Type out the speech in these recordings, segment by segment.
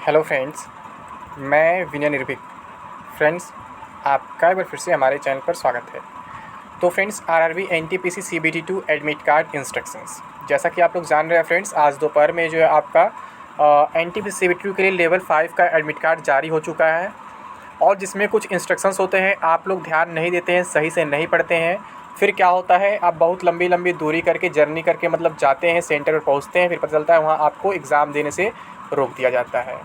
Hello friends, मैं विनय निर्भीक। Friends, आपका एक बार फिर से हमारे चैनल पर स्वागत है। तो friends, RRB NTPC CBT 2 admit card instructions, जैसा कि आप लोग जान रहे हैं फ्रेंड्स, आज दोपहर में जो है आपका एनटीपीसी सीबीटी 2 के लिए लेवल 5 का एडमिट कार्ड जारी हो चुका है। और जिसमें कुछ इंस्ट्रक्शंस होते हैं, आप लोग ध्यान नहीं देते हैं, सही से नहीं पढ़ते हैं। फिर क्या होता है, आप बहुत लंबी लंबी दूरी करके जर्नी करके मतलब जाते हैं, सेंटर पर पहुँचते हैं, फिर पता चलता है वहाँ आपको एग्ज़ाम देने से रोक दिया जाता है।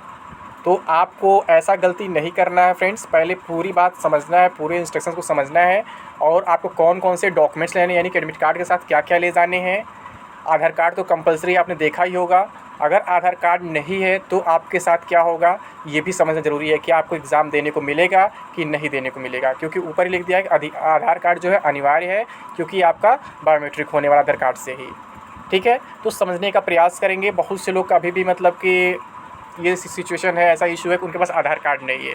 तो आपको ऐसा गलती नहीं करना है फ्रेंड्स। पहले पूरी बात समझना है, पूरे इंस्ट्रक्शंस को समझना है और आपको कौन कौन से डॉक्यूमेंट्स लेने, यानी कि एडमिट कार्ड के साथ क्या क्या ले जाने हैं। आधार कार्ड तो कंपलसरी आपने देखा ही होगा। अगर आधार कार्ड नहीं है तो आपके साथ क्या होगा, ये भी समझना ज़रूरी है कि आपको एग्ज़ाम देने को मिलेगा कि नहीं देने को मिलेगा, क्योंकि ऊपर ही लिख दिया है कि आधार कार्ड जो है अनिवार्य है, क्योंकि आपका बायोमेट्रिक होने वाला आधार कार्ड से ही। ठीक है, तो समझने का प्रयास करेंगे। बहुत से लोग का अभी भी मतलब कि ये सिचुएशन है, ऐसा इशू है कि उनके पास आधार कार्ड नहीं है।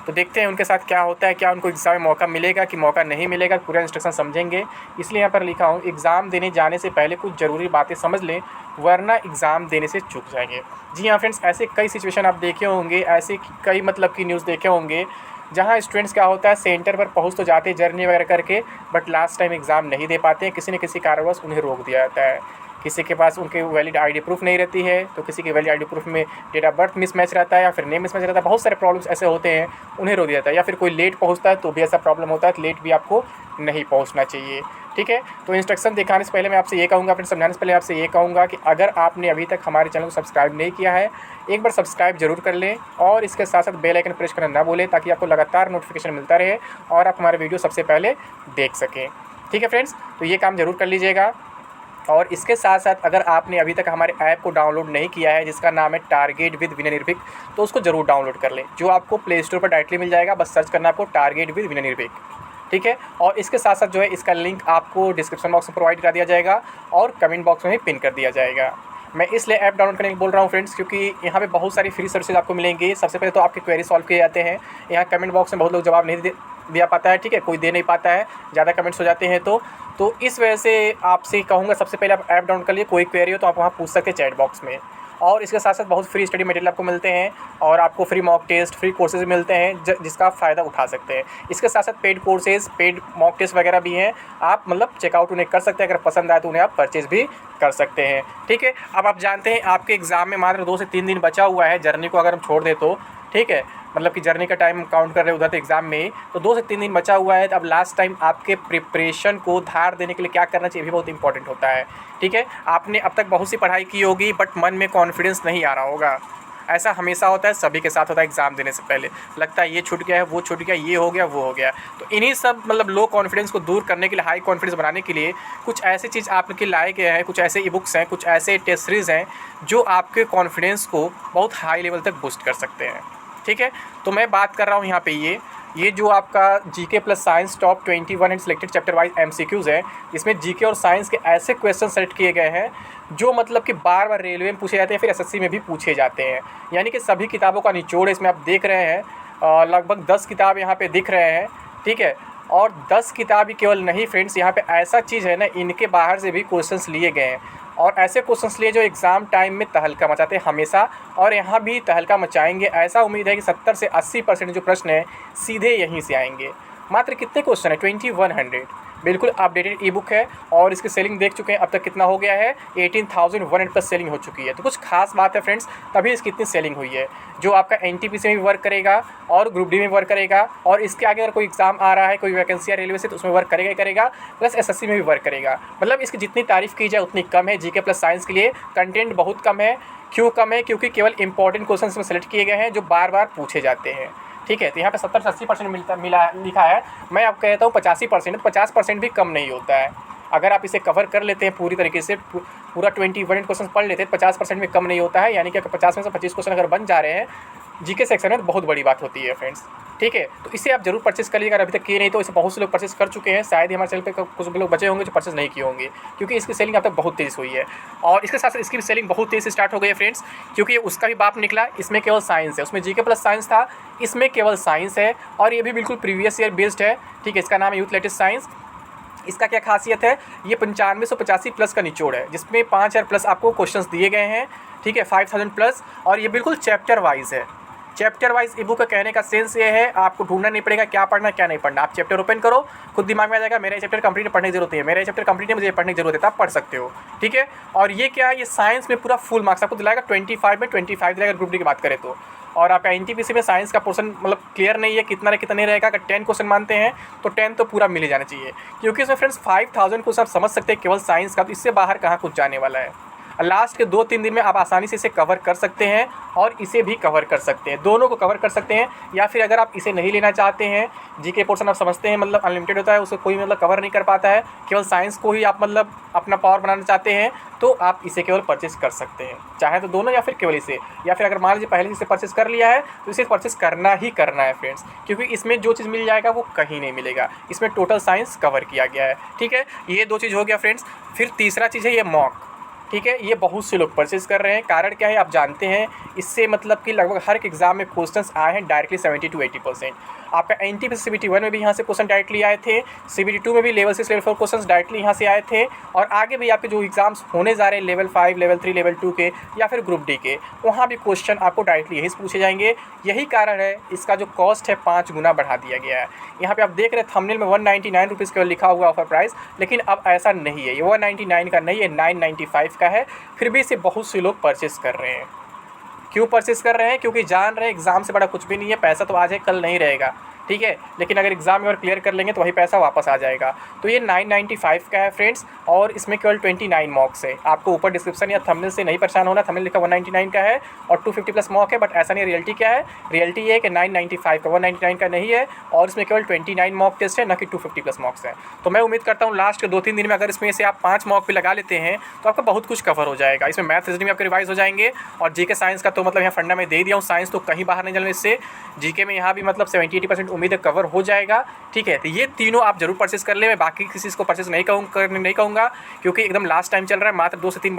तो देखते हैं उनके साथ क्या होता है, क्या उनको एग्ज़ाम में मौका मिलेगा कि मौका नहीं मिलेगा। पूरा इंस्ट्रक्शन समझेंगे। इसलिए यहाँ पर लिखा हूँ, एग्ज़ाम देने जाने से पहले कुछ ज़रूरी बातें समझ लें, वरना एग्ज़ाम देने से चूक जाएंगे। जी हाँ फ्रेंड्स, ऐसे कई सिचुएशन आप देखे होंगे, ऐसे कई मतलब की न्यूज़ देखे होंगे, जहाँ स्टूडेंट्स क्या होता है, सेंटर पर पहुँच तो जाते हैं जर्नी वगैरह करके, बट लास्ट टाइम एग्ज़ाम नहीं दे पाते हैं। किसी न किसी कारणवश उन्हें रोक दिया जाता है। किसी के पास उनके वैलिड आईडी प्रूफ नहीं रहती है, तो किसी के वैलिड आईडी प्रूफ में डेट ऑफ बर्थ मिसमैच रहता है या फिर नेम मिसमैच रहता है। बहुत सारे प्रॉब्लम्स ऐसे होते हैं, उन्हें रोक दिया जाता है। या फिर कोई लेट पहुंचता है तो भी ऐसा प्रॉब्लम होता है, तो लेट भी आपको नहीं पहुंचना चाहिए। ठीक है, तो इंस्ट्रक्शन दिखाने से पहले मैं आपसे ये कहूँगा, अपने समझाने से पहले आपसे ये कहूँगा कि अगर आपने अभी तक हमारे चैनल को सब्सक्राइब नहीं किया है, एक बार सब्सक्राइब जरूर कर लें और इसके साथ साथ बेल आइकन प्रेस करना ना भूलें, ताकि आपको लगातार नोटिफिकेशन मिलता रहे और आप हमारे वीडियो सबसे पहले देख सकें। ठीक है फ्रेंड्स, तो ये काम ज़रूर कर लीजिएगा। और इसके साथ साथ अगर आपने अभी तक हमारे ऐप को डाउनलोड नहीं किया है, जिसका नाम है टारगेट विद विनय निर्भीक, तो उसको ज़रूर डाउनलोड कर लें, जो आपको प्ले स्टोर पर डायरेक्टली मिल जाएगा। बस सर्च करना आपको टारगेट विद विनय निर्भीक। ठीक है, और इसके साथ साथ जो है इसका लिंक आपको डिस्क्रिप्शन बॉक्स में प्रोवाइड कर दिया जाएगा और कमेंट बॉक्स में भी पिन कर दिया जाएगा। मैं इसलिए ऐप डाउनलोड करने को बोल रहा हूँ फ्रेंड्स, क्योंकि यहाँ पे बहुत सारी फ्री सर्विसेज आपको मिलेंगी। सबसे पहले तो आपके क्वेरी सॉल्व किए जाते हैं। यहाँ कमेंट बॉक्स में बहुत लोग जवाब नहीं दिया पाता है, ठीक है, कोई दे नहीं पाता है, ज़्यादा कमेंट्स हो जाते हैं। तो इस वजह से आपसे कहूँगा, सबसे पहले आप ऐप डाउनलोड कर लिए। कोई क्वेरी हो तो आप वहाँ पूछ सकते हैं चैट बॉक्स में। और इसके साथ साथ बहुत फ्री स्टडी मटेरियल आपको मिलते हैं और आपको free mock test, free courses मिलते हैं, जिसका आप फ़ायदा उठा सकते हैं। इसके साथ साथ paid courses, paid mock test वगैरह भी हैं। आप मतलब चेकआउट उन्हें कर सकते हैं, अगर पसंद आए तो उन्हें आप परचेज़ भी कर सकते हैं। ठीक है, अब आप जानते हैं आपके एग्ज़ाम में मात्र 2 से 3 दिन बचा हुआ है। जर्नी को अगर हम छोड़ दें तो ठीक है, मतलब कि जर्नी का टाइम काउंट कर रहे हैं उधर तो एग्ज़ाम में, तो 2 से 3 दिन बचा हुआ है। तो अब लास्ट टाइम आपके प्रिपरेशन को धार देने के लिए क्या करना चाहिए, भी बहुत इंपॉर्टेंट होता है। ठीक है, आपने अब तक बहुत सी पढ़ाई की होगी, बट मन में कॉन्फिडेंस नहीं आ रहा होगा। ऐसा हमेशा होता है, सभी के साथ होता है। एग्ज़ाम देने से पहले लगता है ये छूट गया है, वो छूट गया, ये हो गया, वो हो गया। तो इन्हीं सब मतलब लो कॉन्फिडेंस को दूर करने के लिए, हाई कॉन्फिडेंस बनाने के लिए कुछ ऐसी चीज़ आपके लाए गए हैं, कुछ ऐसे ई बुक्स हैं, कुछ ऐसे टेस्ट सीरीज़ हैं जो आपके कॉन्फिडेंस को बहुत हाई लेवल तक बूस्ट कर सकते हैं। ठीक है, तो मैं बात कर रहा हूँ यहाँ पे ये जो आपका GK plus science top 21 and selected chapter wise MCQs है। इसमें जीके और साइंस के ऐसे क्वेश्चन सेलेक्ट किए गए हैं जो मतलब कि बार बार रेलवे में पूछे जाते हैं, फिर एसएससी में भी पूछे जाते हैं। यानी कि सभी किताबों का निचोड़ इसमें आप देख रहे हैं। लगभग 10 किताब यहाँ पे दिख रहे हैं। ठीक है, और 10 किताब ही केवल नहीं फ्रेंड्स, यहाँ पे ऐसा चीज़ है ना, इनके बाहर से भी क्वेश्चंस लिए गए हैं और ऐसे क्वेश्चंस लिए जो एग्ज़ाम टाइम में तहलका मचाते हैं हमेशा, और यहाँ भी तहलका मचाएंगे। ऐसा उम्मीद है कि 70 से 80% जो प्रश्न हैं सीधे यहीं से आएंगे। मात्र कितने क्वेश्चन है, 2100। बिल्कुल अपडेटेड ई बुक है और इसकी सेलिंग देख चुके हैं अब तक कितना हो गया है, 18,100 प्लस सेलिंग हो चुकी है। तो कुछ खास बात है फ्रेंड्स, तभी इसकी इतनी सेलिंग हुई है, जो आपका एनटीपीसी में भी वर्क करेगा और ग्रुप डी में वर्क करेगा, और इसके आगे अगर कोई एग्जाम आ रहा है, कोई वैकेंसी है रेलवे से, तो उसमें वर्क करेगा ही करेगा, प्लस एसएससी में भी वर्क करेगा। मतलब इसकी जितनी तारीफ़ की जाए उतनी कम है। जीके प्लस साइंस के लिए कंटेंट बहुत कम है। क्यों कम है? क्योंकि केवल इंपॉर्टेंट क्वेश्चन में सेलेक्ट किए गए हैं जो बार बार पूछे जाते हैं। ठीक है, तो यहाँ पे 70 से 80% मिला लिखा है। मैं अब कहता हूँ 85%, 50% भी कम नहीं होता है। अगर आप इसे कवर कर लेते हैं पूरी तरीके से, पूरा 21 क्वेश्चन पढ़ लेते हैं, 50% में कम नहीं होता है। यानी कि 50 में से 25 क्वेश्चन अगर बन जा रहे हैं जीके सेक्शन में, तो बहुत बड़ी बात होती है फ्रेंड्स। ठीक है, तो इसे आप जरूर परचेस कर लीजिएगा। अगर अभी तक किए नहीं तो इसे बहुत से लोग परचेस कर चुके हैं। शायद ही हमारे चैनल पे कुछ लोग बचे होंगे जो परचेस नहीं किए होंगे, क्योंकि इसकी सेलिंग अब तक बहुत तेज़ हुई है। और इसके साथ साथ इसकी भी सेलिंग बहुत तेज़ से स्टार्ट हो गई है फ्रेंड्स, क्योंकि उसका भी बाप निकला। इसमें केवल साइंस है, उसमें जीके प्लस साइंस था, इसमें केवल साइंस है और ये भी बिल्कुल प्रीवियस ईयर बेस्ड है। ठीक है, इसका नाम है यूथ लेटेस्ट साइंस। इसका क्या खासियत है, ये 9585 प्लस का निचोड़ है, जिसमें 5000 प्लस आपको क्वेश्चंस दिए गए हैं, ठीक है, 5000 प्लस। और ये बिल्कुल चैप्टर वाइज है। चैप्टर वाइज ई बुक का कहने का सेंस ये है, आपको ढूंढना नहीं पड़ेगा क्या पढ़ना क्या नहीं पढ़ना। आप चैप्टर ओपन करो, खुद दिमाग में आ जाएगा मेरा चैप्टर कंप्लीट पढ़ने की जरूरत है, मेरा चैप्टर कंप्लीट है, मुझे पढ़ने की जरूरत है, आप पढ़ सकते हो, ठीक है। और ये क्या है, ये साइंस में पूरा फुल मार्क्स आपको दिलाएगा, 25 में 25 दिलाएगा ग्रुप डी की बात करें तो। और आपका एनटीपीसी में साइंस का पोर्शन मतलब क्लियर नहीं है कितना ना कितना नहीं रहेगा। अगर 10 क्वेश्चन मानते हैं तो 10 तो पूरा मिल ही जाना चाहिए, क्योंकि इसमें फ्रेंड्स 5000 क्वेश्चन आप समझ सकते हैं केवल साइंस का, तो इससे बाहर कहाँ कुछ जाने वाला है। लास्ट के 2-3 दिन में आप आसानी से इसे कवर कर सकते हैं और इसे भी कवर कर सकते हैं, दोनों को कवर कर सकते हैं। या फिर अगर आप इसे नहीं लेना चाहते हैं, जीके पोर्शन आप समझते हैं मतलब अनलिमिटेड होता है, उसे कोई मतलब कवर नहीं कर पाता है, केवल साइंस को ही आप मतलब अपना पावर बनाना चाहते हैं, तो आप इसे केवल परचेस कर सकते हैं, चाहे तो दोनों या फिर केवल इसे। या फिर अगर मान लीजिए पहले इसे परचेस कर लिया है तो इसे परचेस करना ही करना है फ्रेंड्स, क्योंकि इसमें जो चीज़ मिल जाएगा वो कहीं नहीं मिलेगा, इसमें टोटल साइंस कवर किया गया है, ठीक है। ये 2 चीज़ हो गया फ्रेंड्स। फिर तीसरा चीज़ है ये मॉक, ठीक है। ये बहुत से लोग परचेज़ कर रहे हैं, कारण क्या है आप जानते हैं, इससे मतलब कि लगभग हर एक एग्जाम में क्वेश्चंस आए हैं डायरेक्टली 70 to 80%। आपका एनटीपीसी CBT 1 में भी यहाँ से क्वेश्चन डायरेक्टली आए थे, CBT 2 में भी लेवल 6 लेवल 4 क्वेश्चंस डायरेक्टली यहाँ से आए थे, और आगे भी आपके जो एग्जाम्स होने जा रहे हैं लेवल 5 लेवल 3 लेवल 2 के या फिर ग्रुप डी के, वहाँ भी क्वेश्चन आपको डायरेक्टली यही पूछे जाएंगे। यही कारण है इसका जो कॉस्ट है 5 गुना बढ़ा दिया गया है। यहाँ पे आप देख रहे हैं थंबनेल में 199 रुपीज़ केवल लिखा हुआ ऑफर प्राइस, लेकिन अब ऐसा नहीं है, ये 199 का नहीं है, 995 का है। फिर भी इसे बहुत से लोग परचेस कर रहे हैं। क्यों परचेस कर रहे हैं, क्योंकि जान रहे हैं एग्ज़ाम से बड़ा कुछ भी नहीं है, पैसा तो आज है कल नहीं रहेगा, ठीक है, लेकिन अगर एग्जाम में और क्लियर कर लेंगे तो वही पैसा वापस आ जाएगा। तो ये 995 का है फ्रेंड्स, और इसमें केवल 29 मॉक्स है। आपको ऊपर डिस्क्रिप्शन या थंबनेल से नहीं परेशान होना, थंबनेल लिखा 199 का है और 250 प्लस मॉक है, बट ऐसा नहीं। रियलिटी क्या है, रियलिटी ये है कि 995 का, 199 का नहीं है, और इसमें केवल 29 मॉक टेस्ट है, न कि 250 प्लस मॉक्स है। तो मैं उम्मीद करता हूँ लास्ट के 2-3 दिन में अगर इसमें से आप 5 मॉक भी लगा लेते हैं तो आपका बहुत कुछ कवर हो जाएगा। इसमें मैथ रीजनिंग आपके रिवाइज हो जाएंगे, और जीके साइंस का तो मतलब यहाँ फंडा में दे दिया हूँ, साइंस तो कहीं बाहर नहीं चलने इससे। जीके में यहाँ भी मतलब 70-80% उम्मीद है कवर हो जाएगा, ठीक है। तो ये तीनों आप जरूर परचेस कर ले। मैं बाकी किसी चीज़ को परचेस नहीं कहूँगा, क्योंकि एकदम लास्ट टाइम चल रहा है, मात्र 2 से 3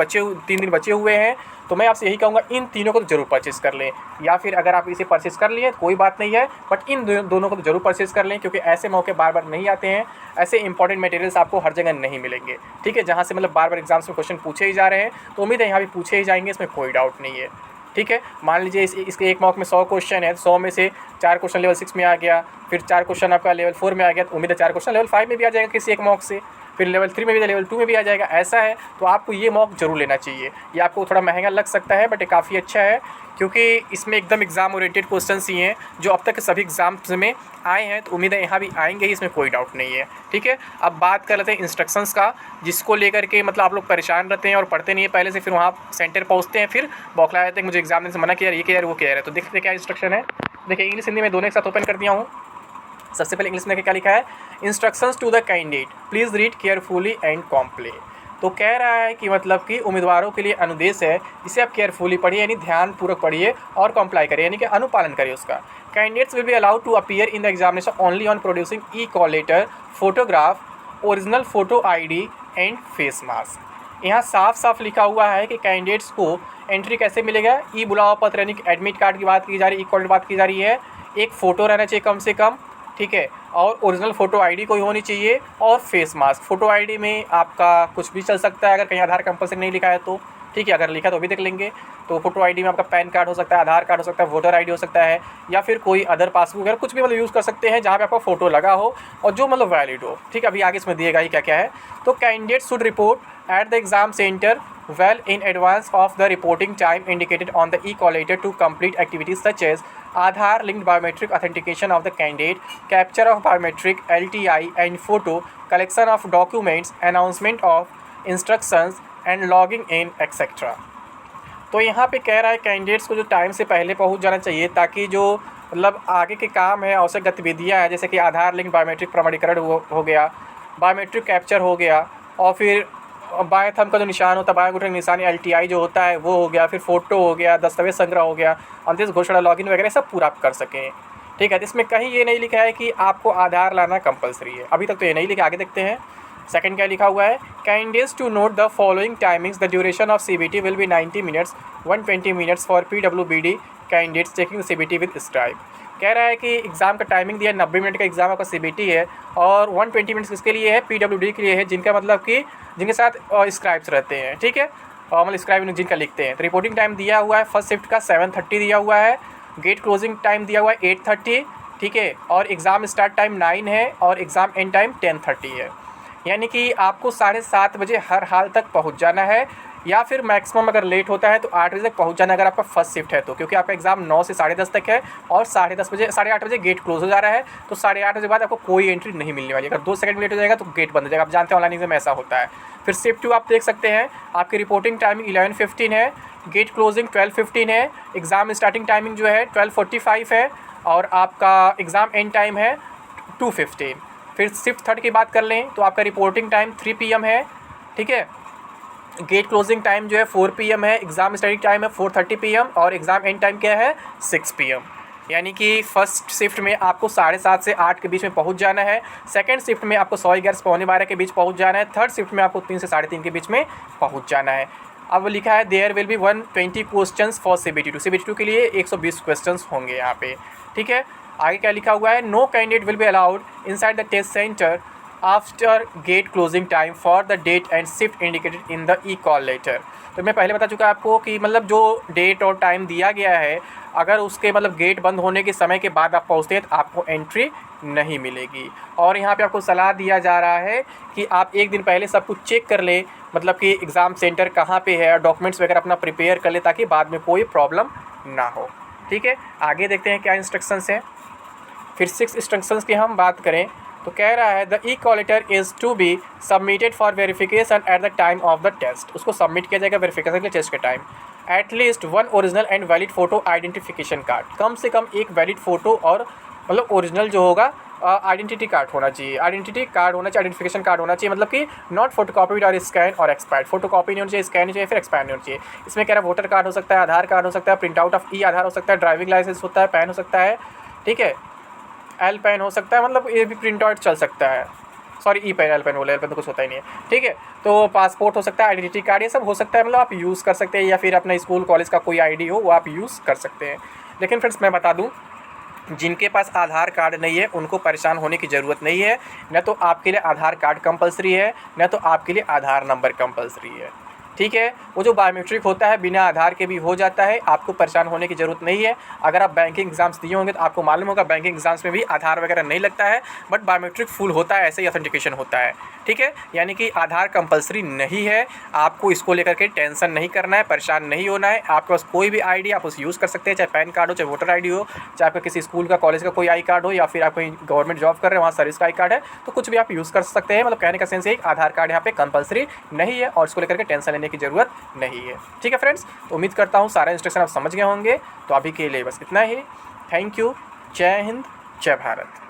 दिन बचे हुए हैं। तो मैं आपसे यही कहूँगा इन तीनों को तो जरूर परचेस कर लें, या फिर अगर आप इसे परचेस कर लिए तो कोई बात नहीं है, बट इन दोनों को तो जरूर परचेस कर लें, क्योंकि ऐसे मौके बार बार नहीं आते हैं, ऐसे इंपॉर्टेंट मटेरियल्स आपको हर जगह नहीं मिलेंगे, ठीक है, जहाँ से मतलब बार बार एग्जाम्स में क्वेश्चन पूछे ही जा रहे हैं। तो उम्मीद है यहाँ भी पूछे ही जाएंगे, इसमें कोई डाउट नहीं है, ठीक है। मान लीजिए इसके एक मॉक में 100 क्वेश्चन है, 100 में से 4 क्वेश्चन लेवल 6 में आ गया, फिर 4 क्वेश्चन आपका लेवल 4 में आ गया, तो उम्मीद है 4 क्वेश्चन लेवल 5 में भी आ जाएगा किसी एक मॉक से, फिर लेवल 3 में भी, लेवल 2 में भी आ जाएगा। ऐसा है तो आपको ये मॉक जरूर लेना चाहिए। ये आपको थोड़ा महंगा लग सकता है, बट ये काफ़ी अच्छा है, क्योंकि इसमें एकदम एग्जाम ओरिएंटेड क्वेश्चंस ही हैं जो अब तक के सभी एग्जाम्स में आए हैं, तो उम्मीद है यहाँ भी आएंगे ही, इसमें कोई डाउट नहीं है, ठीक है। अब बात कर लेते हैं इंस्ट्रक्शंस का, जिसको लेकर के मतलब आप लोग परेशान रहते हैं और पढ़ते नहीं है पहले से, फिर वहाँ सेंटर पहुँचते हैं, फिर बौखला जाते हैं मुझे एग्जाम देने से मना किया, ये क्या यार वो क्या है। तो देखते क्या इंस्ट्रक्शन है, देखिए इंग्लिश हिंदी में दोनों एक साथ ओपन कर दिया हूँ। सबसे पहले इंग्लिश में क्या लिखा है, instructions to the candidate please read carefully and comply. तो कह रहा है कि मतलब कि उम्मीदवारों के लिए अनुदेश है, जिसे आप केयरफुली पढ़िए, यानी ध्यानपूर्वक पढ़िए और कॉम्प्लाई करिए, यानी कि अनुपालन करिए उसका। Candidates will be allowed to appear in the examination only on producing e call letter, photograph, original photo ID and face mask. यहाँ साफ साफ लिखा हुआ है कि कैंडिडेट्स को एंट्री कैसे मिलेगा, ई बुलावा पत्र यानी कि एडमिट कार्ड की बात की जा रही है, ई कॉल की बात की जा रही है, एक फ़ोटो रहना चाहिए कम से कम, ठीक है, और ओरिजिनल फ़ोटो ID कोई होनी चाहिए, और फेस मास्क। फ़ोटो ID में आपका कुछ भी चल सकता है, अगर कहीं आधार कंपल्सरी नहीं लिखा है तो, ठीक है, अगर लिखा तो भी देख लेंगे। तो फोटो ID में आपका पैन कार्ड हो सकता है, आधार कार्ड हो सकता है, वोटर ID हो सकता है, या फिर कोई अदर पासबुक वगैरह कुछ भी मतलब यूज़ कर सकते हैं जहाँ पे आपका फ़ोटो लगा हो और जो मतलब वैलिड हो, ठीक है। अभी आगे इसमें दिएगा ही क्या क्या है। तो candidate should report at the exam centre well in advance of the reporting time indicated on the e-collator to complete activities such as Aadhaar linked biometric authentication of the candidate, capture of biometric LTI and photo, collection of documents, announcement of instructions and logging in etc. तो यहाँ पे कह रहा है candidates को जो time से पहले पहुँच जाना चाहिए, ताकि जो मतलब आगे के काम है, आवश्यक गतिविधियाँ हैं, जैसे कि आधार लिंक बायोमेट्रिक प्रमाणीकरण हो गया, बायोमेट्रिक कैप्चर हो गया, और फिर बाएं थंब का जो निशान होता है, बाएं अंगूठे का निशान LTI जो होता है वो हो गया, फिर फ़ोटो हो गया, दस्तावेज संग्रह हो गया, अंतिम घोषणा, लॉगिन वगैरह सब पूरा आप कर सकें, ठीक है। तो इसमें कहीं ये नहीं लिखा है कि आपको आधार लाना कंपलसरी है, अभी तक तो ये नहीं लिखा। आगे देखते हैं सेकंड क्या लिखा हुआ है, candidates to note the following timings, the duration of CBT will be 90 minutes, 120 minutes for PWBD candidates taking CBT with scribe. कह रहा है कि एग्ज़ाम का टाइमिंग दिया है 90 मिनट का एग्ज़ाम आपका सीबीटी है और 120 मिनट्स किसके लिए है, पीडब्ल्यूडी के लिए है, जिनका मतलब कि जिनके साथ स्क्राइब्स रहते हैं, ठीक है, और मतलब स्क्राइब जिनका लिखते हैं। तो रिपोर्टिंग टाइम दिया हुआ है फर्स्ट शिफ्ट का 7:30 दिया हुआ है, गेट क्लोजिंग टाइम दिया हुआ है 8:30, ठीक है, और एग्ज़ाम स्टार्ट टाइम 9 है और एग्ज़ाम एंड टाइम 10:30 है। यानी कि आपको 7:30 बजे हर हाल तक पहुंच जाना है, या फिर मैक्सिमम अगर लेट होता है तो 8 बजे तक पहुंच जाना अगर आपका फर्स्ट शिफ्ट है तो, क्योंकि आपका एग्ज़ाम 9 से 10:30 तक है और 10:30 बजे 8:30 बजे गेट क्लोज हो जा रहा है, तो 8:30 बजे बाद आपको कोई एंट्री नहीं मिलने वाली। अगर 2 सेकंड लेट हो जाएगा तो गेट बंद हो जाएगा। आप जानते हैं ऑनलाइन एग्जाम ऐसा होता है। फिर शिफ्ट 2 आप देख सकते हैं, आपकी रिपोर्टिंग टाइमिंग 11:15 है, गेट क्लोजिंग 12:15 है, एग्ज़ाम स्टार्टिंग टाइमिंग जो है 12:45 है और आपका एग्ज़ाम एंड टाइम है 2:15। फिर शिफ्ट 3 की बात कर लें तो आपका रिपोर्टिंग टाइम 3 PM है, ठीक है, गेट क्लोजिंग टाइम जो है 4 PM है, एग्ज़ाम स्टार्टिंग टाइम है 4:30 PM और एग्ज़ाम एंड टाइम क्या है 6 PM। यानी कि फर्स्ट शिफ्ट में आपको 7:30 से 8 के बीच में पहुंच जाना है, सेकंड शिफ्ट में आपको 11:15 पौने 12 के बीच पहुंच जाना है, थर्ड शिफ्ट में आपको 3 से 3:30 के बीच में पहुंच जाना है। अब लिखा है there will be 120 questions for CBT2। CBT2 के लिए 120 क्वेश्चंस होंगे यहाँ पे, ठीक है। आगे क्या लिखा हुआ है, no candidate will be allowed inside the test centre after gate closing time for the date and shift indicated in the e call letter. तो मैं पहले बता चुका आपको कि मतलब जो डेट और टाइम दिया गया है, अगर उसके मतलब गेट बंद होने के समय के बाद आप पहुँचते हैं तो आपको एंट्री नहीं मिलेगी। और यहाँ पे आपको सलाह दिया जा रहा है कि आप एक दिन पहले सब कुछ चेक कर लें, मतलब कि एग्ज़ाम सेंटर कहाँ पे है और डॉक्यूमेंट्स वगैरह अपना प्रिपेयर कर लें ताकि बाद में कोई प्रॉब्लम ना हो, ठीक है। आगे देखते हैं क्या इंस्ट्रक्शंस हैं। फिर 6 इंस्ट्रक्शंस की हम बात करें तो कह रहा है the e call letter is to be submitted for verification at the time of the test. उसको सबमिट किया जाएगा वेरिफिकेशन के टेस्ट के time. At least 1 original and valid photo identification card, कम से कम एक वैलिड फ़ोटो और मतलब ओरिजिनल जो होगा आइडेंटिटी कार्ड होना चाहिए, आइडेंटिटी कार्ड होना चाहिए, आइडेंटिफिकेशन कार्ड होना चाहिए, मतलब कि नॉट फोटोकॉपीड और स्कैन और एक्सपायर्ड। फोटोकॉपी नहीं होनी चाहिए, स्कैन नहीं चाहिए, फिर एक्सपायर नहीं होनी चाहिए। इसमें कह रहा है वोटर कार्ड हो सकता है, आधार कार्ड हो सकता है, प्रिंट आउट ऑफ आधार हो सकता है, ड्राइविंग लाइसेंस होता है, पैन हो सकता है, ठीक है, एल पेन हो सकता है, मतलब ये भी प्रिंट आउट चल सकता है, सॉरी ई पेन, एल पेन बोले, एल पेन तो कुछ होता ही नहीं है, ठीक है। तो पासपोर्ट हो सकता है, आइडेंटिटी कार्ड, ये सब हो सकता है, मतलब आप यूज़ कर सकते हैं, या फिर अपना स्कूल कॉलेज का कोई ID हो वो आप यूज़ कर सकते हैं। लेकिन फ्रेंड्स मैं बता दूं, जिनके पास आधार कार्ड नहीं है उनको परेशान होने की ज़रूरत नहीं है। न तो आपके लिए आधार कार्ड कंपलसरी है, न तो आपके लिए आधार नंबर कंपलसरी है, ठीक है। वो जो बायोमेट्रिक होता है बिना आधार के भी हो जाता है, आपको परेशान होने की ज़रूरत नहीं है। अगर आप बैंकिंग एग्जाम्स दिए होंगे तो आपको मालूम होगा बैंकिंग एग्जाम्स में भी आधार वगैरह नहीं लगता है, बट बायोमेट्रिक फुल होता है, ऐसे ही ऑथेंटिकेशन होता है, ठीक है। यानी कि आधार कंपलसरी नहीं है, आपको इसको लेकर के टेंशन नहीं करना है, परेशान नहीं होना है। आपके पास कोई भी ID आप उसे यूज़ कर सकते हैं, चाहे पैन कार्ड हो, चाहे वोटर ID हो, चाहे आपका किसी स्कूल का कॉलेज का कोई आई कार्ड हो, या फिर आप कहीं गवर्नमेंट जॉब कर रहे हैं वहाँ सर्विस का आई कार्ड है, तो कुछ भी आप यूज़ कर सकते हैं। मतलब कहने का सेंस है आधार कार्ड यहाँ पे कंपलसरी नहीं है और इसको लेकर के टेंशन लेने की ज़रूरत नहीं है, ठीक है फ्रेंड्स। तो उम्मीद करता हूँ सारे इंस्ट्रक्शन आप समझ गए होंगे। तो अभी के लिए बस इतना ही। Thank you. जय हिंद, जय भारत।